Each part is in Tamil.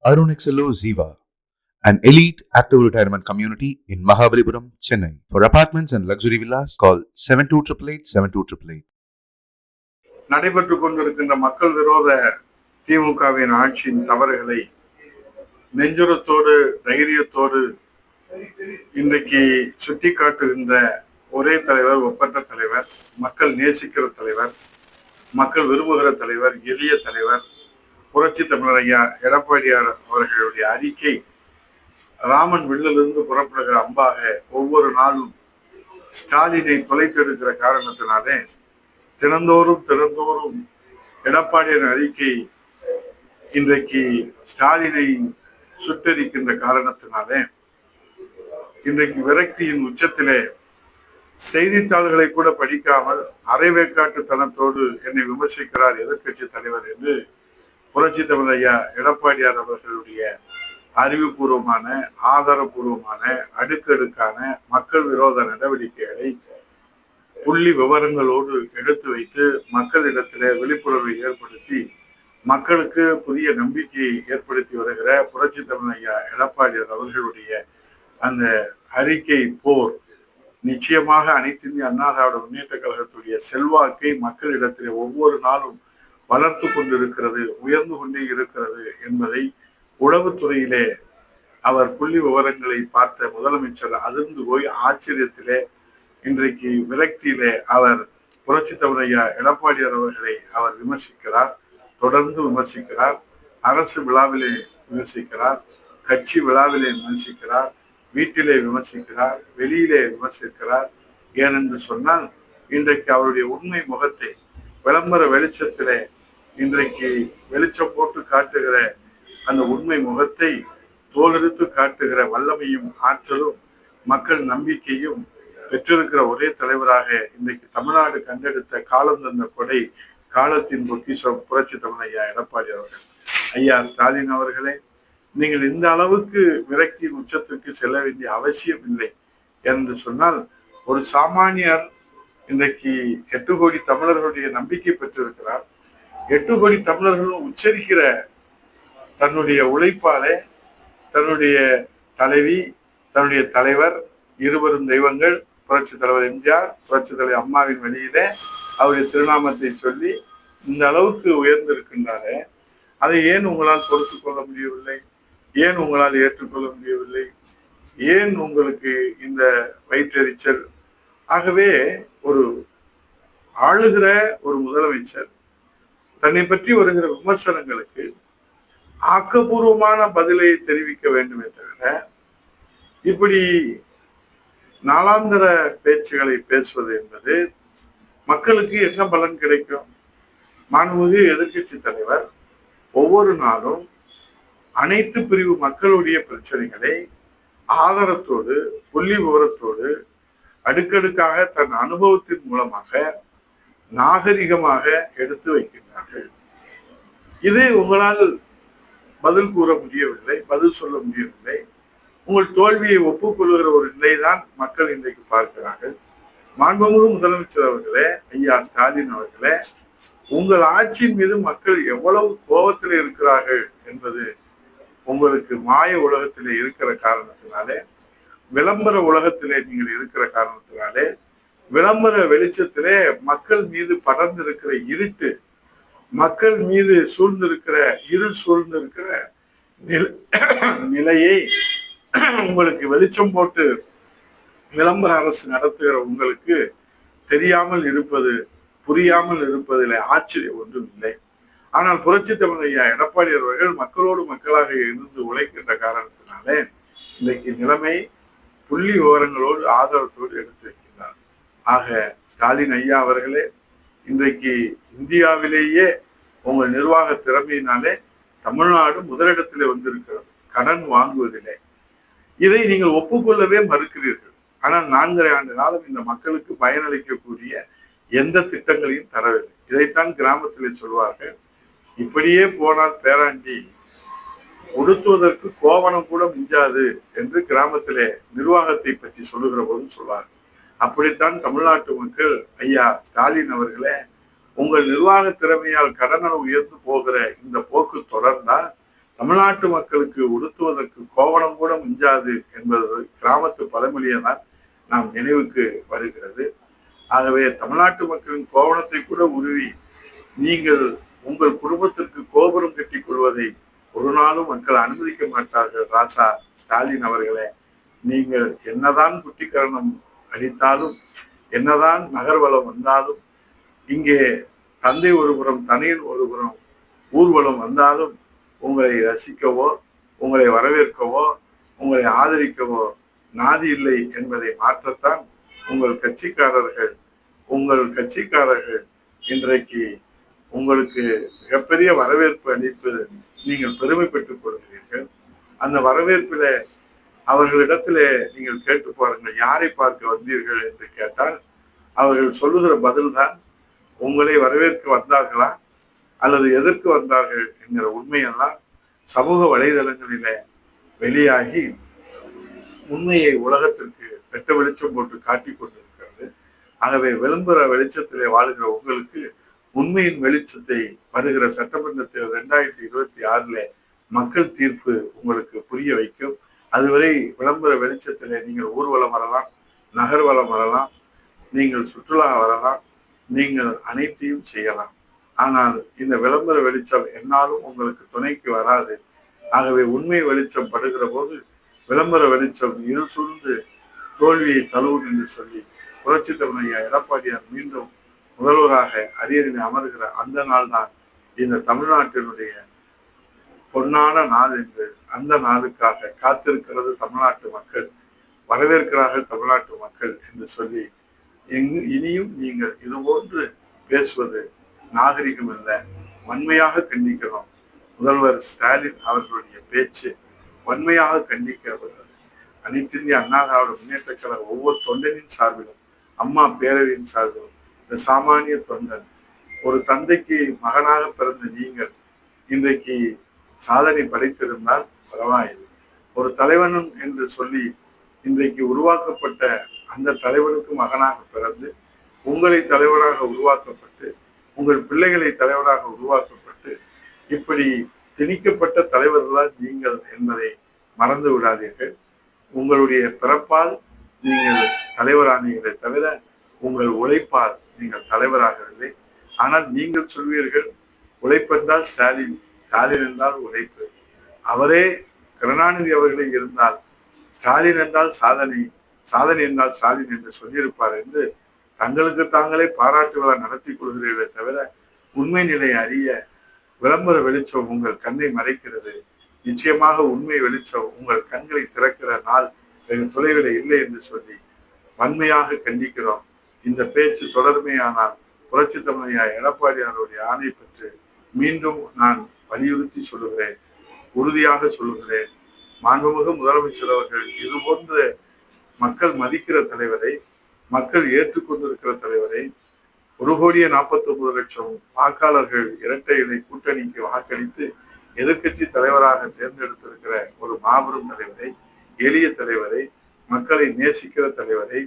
Arun XLO Ziva, an elite active retirement community in Mahabalipuram, Chennai. For apartments and luxury villas, call 7288 நடைபெற்று கொண்டிருக்கின்ற மக்கள் விரோத திமுகவின் ஆட்சியின் தவறுகளை நெஞ்சுரத்தோடு தைரியத்தோடு இன்றைக்கு சுட்டி காட்டுகின்ற ஒரே தலைவர், ஒப்பற்ற தலைவர், மக்கள் நேசிக்கிற தலைவர், மக்கள் விரும்புகிற தலைவர், எளிய தலைவர், புரட்சி தமிழர் ஐயா எடப்பாடியார் அவர்களுடைய அறிக்கை ராமன் வில்லிலிருந்து புறப்படுகிற அம்பாக ஒவ்வொரு நாளும் ஸ்டாலினை தொலைத்தெடுக்கிற காரணத்தினாலே தினந்தோறும் எடப்பாடியின் அறிக்கை இன்றைக்கு ஸ்டாலினை சுட்டரிக்கின்ற காரணத்தினாலே இன்றைக்கு விரக்தியின் உச்சத்திலே செய்தித்தாள்களை கூட படிக்காமல் அரைவேக்காட்டுத்தனத்தோடு என்னை விமர்சிக்கிறார் எதிர்கட்சி தலைவர் என்று புரட்சி தமிழர் ஐயா எடப்பாடியார் அவர்களுடைய அறிவுபூர்வமான, ஆதாரபூர்வமான, அடுக்கடுக்கான மக்கள் விரோத நடவடிக்கைகளை புள்ளி விவரங்களோடு எடுத்து வைத்து மக்களிடத்திலே விழிப்புணர்வை ஏற்படுத்தி மக்களுக்கு புதிய நம்பிக்கையை ஏற்படுத்தி வருகிற புரட்சி தமிழர் ஐயா எடப்பாடியார் அவர்களுடைய அந்த அறிக்கை போர் நிச்சயமாக அனைத்து இந்திய அண்ணா திராவிட முன்னேற்ற கழகத்துடைய செல்வாக்கை மக்களிடத்திலே ஒவ்வொரு நாளும் வளர்த்து கொண்டிருக்கிறது, உயர்ந்து கொண்டே இருக்கிறது என்பதை உளவுத்துறையிலே அவர் புள்ளி விவரங்களை பார்த்த முதலமைச்சர் அதிர்ந்து போய் ஆச்சரியத்திலே இன்றைக்கு விரக்தியிலே அவர் புரட்சி தமிழர் ஐயா எடப்பாடியார் அவர்களை அவர் விமர்சிக்கிறார், தொடர்ந்து விமர்சிக்கிறார். அரசு விழாவிலே விமர்சிக்கிறார், கட்சி விழாவிலே விமர்சிக்கிறார், வீட்டிலே விமர்சிக்கிறார், வெளியிலே விமர்சிக்கிறார். ஏனென்று சொன்னால் இன்றைக்கு அவருடைய உண்மை முகத்தை விளம்பர வெளிச்சத்திலே இன்றைக்கு வெளிச்சம் போட்டு காட்டுகிற அந்த உண்மை முகத்தை தோலெடுத்து காட்டுகிற வல்லமையும் ஆற்றலும் மக்கள் நம்பிக்கையும் பெற்றிருக்கிற ஒரே தலைவராக இன்றைக்கு தமிழ்நாடு கண்டெடுத்த காலம் தந்த கொடை, காலத்தின் பொக்கிஷம் புரட்சி தமிழர் ஐயா எடப்பாடி அவர்கள். ஐயா ஸ்டாலின் அவர்களே, நீங்கள் இந்த அளவுக்கு விரக்தியின் உச்சத்திற்கு செல்ல வேண்டிய அவசியம் இல்லை என்று சொன்னால், ஒரு சாமானியர் இன்றைக்கு 8 கோடி தமிழர்களுடைய நம்பிக்கை பெற்றிருக்கிறார். 8 கோடி தமிழர்களும் உச்சரிக்கிற தன்னுடைய உழைப்பாலே தன்னுடைய தலைவி, தன்னுடைய தலைவர், இருவரும் தெய்வங்கள் புரட்சி தலைவர் எம்ஜிஆர், புரட்சி தலைவர் அம்மாவின் வழியிலே அவருடைய திருநாமத்தை சொல்லி இந்த அளவுக்கு உயர்ந்திருக்கின்றாரே, அதை ஏன் உங்களால் பொறுத்து கொள்ள முடியவில்லை? ஏன் உங்களால் ஏற்றுக்கொள்ள முடியவில்லை? ஏன் உங்களுக்கு இந்த வயிற்றெரிச்சல்? ஆகவே ஒரு ஆளுகிற ஒரு முதலமைச்சர் தன்னை பற்றி வருகிற விமர்சனங்களுக்கு ஆக்கப்பூர்வமான பதிலை தெரிவிக்க வேண்டுமே தவிர இப்படி நாளாந்தர பேச்சுகளை பேசுவது என்பது மக்களுக்கு என்ன பலன் கிடைக்கும்? மாண்புமிகு எதிர்கட்சி தலைவர் ஒவ்வொரு நாளும் அனைத்து பிரிவு மக்களுடைய பிரச்சனைகளை ஆதாரத்தோடு, புள்ளி விவரத்தோடு, அடுக்கடுக்காக தன் அனுபவத்தின் மூலமாக நாகரிகமாக எடுத்து வைக்கின்றார்கள். இது உங்களால் பதில் கூற முடியவில்லை, பதில் சொல்ல முடியவில்லை. உங்கள் தோல்வியை ஒப்புக்கொள்கிற ஒரு நிலைதான் மக்கள் இன்றைக்கு பார்க்கிறார்கள். மாண்புமிகு முதலமைச்சர் அவர்களே, ஐயா ஸ்டாலின் அவர்களே, உங்கள் ஆட்சியின் மீது மக்கள் எவ்வளவு கோபத்தில் இருக்கிறார்கள் என்பது உங்களுக்கு மாய உலகத்திலே இருக்கிற காரணத்தினாலே, விளம்பர உலகத்திலே நீங்கள் இருக்கிற காரணத்தினாலே, விளம்பர வெளிச்சத்திலே மக்கள் மீது படர்ந்திருக்கிற இருட்டு, மக்கள் மீது சூழ்ந்திருக்கிற இருள் சூழ்ந்திருக்கிற நிலையை உங்களுக்கு வெளிச்சம் போட்டு விளம்பர அரசு நடத்துகிற உங்களுக்கு தெரியாமல் இருப்பது, புரியாமல் இருப்பதில் ஆச்சரியம் ஒன்றும் இல்லை. ஆனால் புரட்சி தமிழர் ஐயா எடப்பாடி அவர்கள் மக்களோடு மக்களாக இருந்து உழைக்கின்ற காரணத்தினாலே இன்றைக்கு நிலைமை புள்ளி விவரங்களோடு ஆதாரத்தோடு எடுத்து வைக்கிறார். ஆக ஸ்டாலின் ஐயா அவர்களே, இன்றைக்கு இந்தியாவிலேயே உங்கள் நிர்வாக திறமையினாலே தமிழ்நாடு முதலிடத்திலே வந்திருக்கிறது கடன் வாங்குவதிலே. இதை நீங்கள் ஒப்புக்கொள்ளவே மறுக்கிறீர்கள். ஆனால் 4.5 ஆண்டு காலம் இந்த மக்களுக்கு பயனளிக்கக்கூடிய எந்த திட்டங்களையும் தரவில்லை. இதைத்தான் கிராமத்திலே சொல்வார்கள், இப்படியே போனால் பேராண்டி உடுத்துவதற்கு கோவணம் கூட மிஞ்சாது என்று கிராமத்திலே நிர்வாகத்தை பற்றி சொல்லுகிற போதும் சொல்வார்கள். அப்படித்தான் தமிழ்நாட்டு மக்கள் ஐயா ஸ்டாலின் அவர்களே, உங்கள் நிர்வாக திறமையால் கடனை உயர்ந்து போகிற இந்த போக்கு தொடர்ந்தால் தமிழ்நாட்டு மக்களுக்கு உடுத்துவதற்கு கோவணம் கூட மிஞ்சாது என்பது கிராமத்து பழமொழியை தான் நாம் நினைவுக்கு வருகிறது. ஆகவே தமிழ்நாட்டு மக்களின் கோவணத்தை கூட உருவி நீங்கள் உங்கள் குடும்பத்திற்கு கோபுரம் கட்டிக் கொள்வதை ஒரு நாளும் மக்கள் அனுமதிக்க மாட்டார்கள். ராசா ஸ்டாலின் அவர்களே, நீங்கள் என்னதான் குட்டிக்கரணம் அடித்தாலும், என்னதான் நகர்வலம் வந்தாலும், இங்கே தந்தை ஒருபுறம் தனியன் ஒருபுறம் ஊர்வலம் வந்தாலும் உங்களை ரசிக்கவோ, உங்களை வரவேற்கவோ, உங்களை ஆதரிக்கவோ நாதி இல்லை என்பதை மாற்றத்தான் உங்கள் கட்சிக்காரர்கள் இன்றைக்கு உங்களுக்கு மிகப்பெரிய வரவேற்பு அளிப்பு நீங்கள் பெருமைப்பட்டுக் கொள்கிறீர்கள். அந்த வரவேற்பில அவர்களிடத்திலே நீங்கள் கேட்டு பாருங்கள், யாரை பார்க்க வந்தீர்கள் என்று கேட்டால் அவர்கள் சொல்லுகிற பதில்தான் உங்களை வரவேற்க வந்தார்களா அல்லது எதற்கு வந்தார்கள் என்கிற உண்மையெல்லாம் சமூக வலைதளங்களில வெளியாகி உண்மையை உலகத்திற்கு வெட்ட வெளிச்சம் போட்டு காட்டிக் கொண்டிருக்கிறது. ஆகவே விளம்பர வெளிச்சத்திலே வாழ்கிற உங்களுக்கு உண்மையின் வெளிச்சத்தை வருகிற சட்டமன்ற தேர்தல் 2026 மக்கள் தீர்ப்பு உங்களுக்கு புரிய வைக்கும். அதுவரை விளம்பர வெளிச்சத்திலே நீங்கள் ஊர்வலம் வரலாம், நகர்வலம் வரலாம், நீங்கள் சுற்றுலா வரலாம், நீங்கள் அனைத்தையும் செய்யலாம். ஆனால் இந்த விளம்பர வெளிச்சம் என்னாலும் உங்களுக்கு துணைக்கு வராது. ஆகவே உண்மை வெளிச்சம் படுகிற போது விளம்பர வெளிச்சம் இருள் சூழ்ந்து தோல்வியை தழுவும் என்று சொல்லி புரட்சி தமிழர் எடப்பாடியார் மீண்டும் முதல்வராக அரியணை அமர்கிற அந்த நாள் தான் இந்த தமிழ்நாட்டினுடைய பொன்னான நாள் என்று அந்த நாளுக்காக காத்திருக்கிறது தமிழ்நாட்டு மக்கள், வரவேற்கிறார்கள் தமிழ்நாட்டு மக்கள் என்று சொல்லி இனியும் நீங்கள் இதுபோன்று பேசுவது நாகரிகம் அல்ல, வன்மையாக கண்டிக்கிறோம். முதல்வர் ஸ்டாலின் அவர்களுடைய பேச்சு வன்மையாக கண்டிக்கப்படுகிறது. அனைத்து இந்திய அண்ணா திராவிட முன்னேற்ற கழக ஒவ்வொரு தொண்டனின் சார்பிலும், அம்மா பேரவையின் சார்பிலும், இந்த சாமானிய தொண்டன், ஒரு தந்தைக்கு மகனாக பிறந்த நீங்கள் இன்றைக்கு சாதனை படைத்திருந்தால் பரவாயில்லை. ஒரு தலைவன் என்று சொல்லி இன்றைக்கு உருவாக்கப்பட்ட அந்த தலைவனுக்கு மகனாக பிறந்து உங்களை தலைவனாக உருவாக்கப்பட்டு உங்கள் பிள்ளைகளை தலைவனாக உருவாக்கப்பட்டு இப்படி திணிக்கப்பட்ட தலைவர்களால் நீங்கள் என்பதை மறந்து விடாதீர்கள். உங்களுடைய பிறப்பால் நீங்கள் தலைவரானீங்களே தவிர உங்கள் உழைப்பால் நீங்கள் தலைவராகவில்லை. ஆனால் நீங்கள் சொல்வீர்கள், உழைப்பென்றால் ஸ்டாலின், ஸ்டாலின் என்றால் உழைப்பு. அவரே கருணாநிதி அவர்களே இருந்தால் ஸ்டாலின் என்றால் சாதனை, சாதனை என்றால் ஸ்டாலின் என்று சொல்லியிருப்பார் என்று தங்களுக்கு தாங்களே பாராட்டு விழா நடத்தி கொள்கிறீர்களே தவிர உண்மை நிலை அறிய விளம்பர வெளிச்சம் உங்கள் கண்ணை மறைக்கிறது. நிச்சயமாக உண்மை வெளிச்சம் உங்கள் கண்களை திறக்கிற நாள் வெகு தொலைவில் இல்லை என்று சொல்லி வன்மையாக கண்டிக்கிறோம். இந்த பேச்சு தொடர்மையானால் புரட்சி தமிழர் எடப்பாடியாருடைய ஆணை பெற்று மீண்டும் நான் வலியுறுத்தி சொல்லுகிறேன், உறுதியாக சொல்லுகிறேன். மாண்புமிகு முதலமைச்சர் அவர்கள் இது போன்ற மக்கள் மதிக்கிற தலைவரை, மக்கள் ஏற்றுக்கொண்டிருக்கிற தலைவரை, 1,49,00,000 வாக்காளர்கள் இரட்டை இலை கூட்டணிக்கு வாக்களித்து எதிர்கட்சி தலைவராக தேர்ந்தெடுத்திருக்கிற ஒரு மாபெரும் தலைவரை, எளிய தலைவரை, மக்களை நேசிக்கிற தலைவரை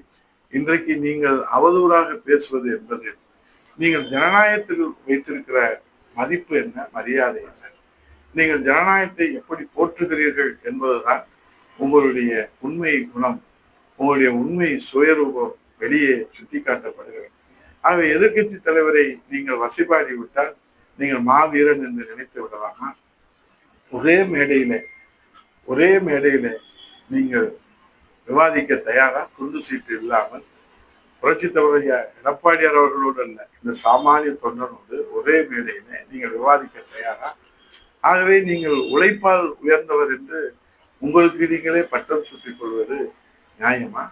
இன்றைக்கு நீங்கள் அவதூறாக பேசுவது என்பது நீங்கள் ஜனநாயகத்தில் வைத்திருக்கிற மதிப்பு என்ன, மரியாதை என்ன, நீங்கள் ஜனநாயகத்தை எப்படி போற்றுகிறீர்கள் என்பதுதான் உங்களுடைய உண்மை குணம், உங்களுடைய உண்மை சுயரூபம் வெளியே சுட்டிக்காட்டப்படுகிறது. ஆகவே எதிர்கட்சி தலைவரை நீங்கள் வசைபாடி விட்டால் நீங்கள் மாவீரன் என்று நினைத்து விடலாமா? ஒரே மேடையில நீங்கள் விவாதிக்க தயாரா? துண்டு சீட்டு இல்லாமல் புரட்சி தமிழர் எடப்பாடியார் அவர்களோடு அல்ல, இந்த சாமானிய தொண்டனோடு ஒரே மேடையில நீங்கள் விவாதிக்க தயாரா? ஆகவே நீங்கள் உழைப்பால் உயர்ந்தவர் என்று உங்களுக்கு நீங்களே பட்டம் சுட்டிக் கொள்வது நியாயமா?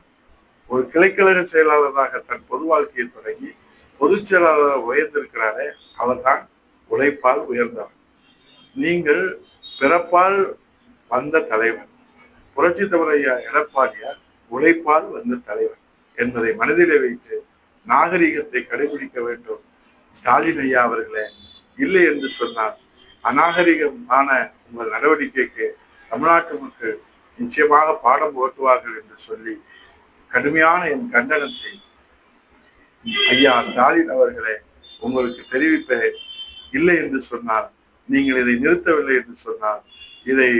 ஒரு கிளைக்கழக செயலாளராக தன் பொது வாழ்க்கையை தொடங்கி பொதுச் செயலாளராக உயர்ந்திருக்கிறாரே, அவர்தான் உழைப்பால் உயர்ந்தவர். நீங்கள் பிறப்பால் வந்த தலைவர். புரட்சி தமிழர் எடப்பாடியார் உழைப்பால் வந்த தலைவர் என்பதை மனதிலே வைத்து நாகரிகத்தை கடைபிடிக்க வேண்டும். ஸ்டாலின் ஐயா அவர்களே, இல்லை என்று சொன்னால் அநாகரிகமான உங்கள் நடவடிக்கைக்கு தமிழ்நாட்டு மக்கள் நிச்சயமாக பாடம் ஓட்டுவார்கள் என்று சொல்லி கடுமையான என் கண்டனத்தை ஐயா ஸ்டாலின் அவர்களே உங்களுக்கு தெரிவிப்பேன். இல்லை என்று சொன்னால், நீங்கள் இதை நிறுத்தவில்லை என்று சொன்னால் இதை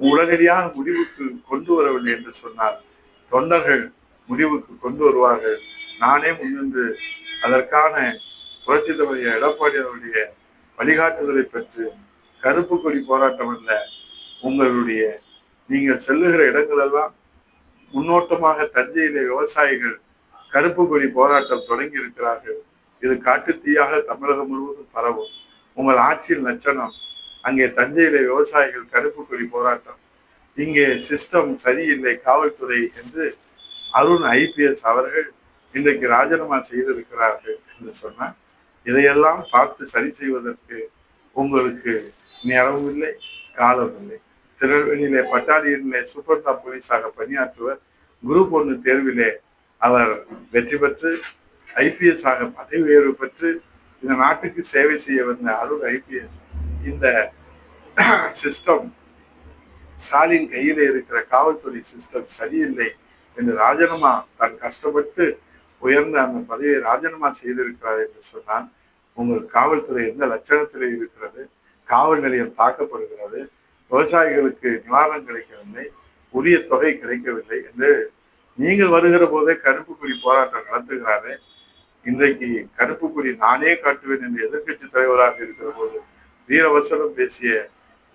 உடனடியாக முடிவுக்கு கொண்டு வரவில்லை என்று சொன்னால் தொண்டர்கள் முடிவுக்கு கொண்டு வருவார்கள். நானே முன்னின்று அதற்கான புரட்சி தலைவர் எடப்பாடி அவருடைய வழிகாட்டுதலை பெற்று கருப்பு கொடி போராட்டம் அல்ல, உங்களுடைய நீங்கள் செல்லுகிற இடங்களெல்லாம் முன்னோட்டமாக தஞ்சையிலே விவசாயிகள் கருப்பு கொடி போராட்டம் தொடங்கி இருக்கிறார்கள். இது காட்டுத்தீயாக தமிழகம் முழுவதும் பரவும். உங்கள் ஆட்சியில் லட்சணம், அங்கே தஞ்சையிலே விவசாயிகள் கருப்பு கொடி போராட்டம், இங்கே சிஸ்டம் சரியில்லை காவல்துறை என்று அருண் ஐபிஎஸ் அவர்கள் இன்றைக்கு ராஜினாமா செய்திருக்கிறார்கள் என்று சொன்னார். இதையெல்லாம் பார்த்து சரி செய்வதற்கு உங்களுக்கு நேரமும் இல்லை, காலம் இல்லை. திருநெல்வேலியிலே பட்டாளியிலே சூப்பர் டாப் போலீஸாக பணியாற்றுவர். குரூப் 1 தேர்விலே அவர் வெற்றி பெற்று ஐபிஎஸ் ஆக பதவி உயர்வு பெற்று இந்த நாட்டுக்கு சேவை செய்ய வந்த அருண் ஐபிஎஸ் இந்த சிஸ்டம் ஸ்டாலின் கையிலே இருக்கிற காவல்துறை சிஸ்டம் சரியில்லை என்று ராஜினாமா தான் கஷ்டப்பட்டு உயர்ந்த அந்த பதவியை ராஜினாமா செய்திருக்கிறார் என்று சொன்னால் உங்கள் காவல்துறை எந்த லட்சணத்திலே இருக்கிறது? காவல் நிலையம் தாக்கப்படுகிறது, விவசாயிகளுக்கு நிவாரணம் கிடைக்கவில்லை, உரிய தொகை கிடைக்கவில்லை என்று நீங்கள் வருகிற போதே கருப்பு கொடி போராட்டம் நடத்துகிறாரே. இன்றைக்கு கருப்பு கொடி நானே காட்டுவேன் என்று எதிர்கட்சி தலைவராக இருக்கிற போது வீரவசனம் பேசிய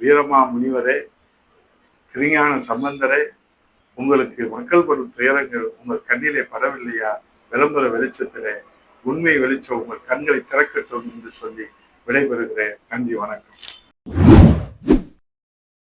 வீரமா முனிவரே, திருஞான சம்பந்தரே, உங்களுக்கு மக்கள் படும் துயரங்கள் உங்கள் கண்ணிலே படவில்லையா? விளம்பர வெளிச்சத்திலே உண்மை வெளிச்சம் உங்கள் கண்களை திறக்கட்டும் என்று சொல்லி விடைபெறுகிறேன். நன்றி, வணக்கம்.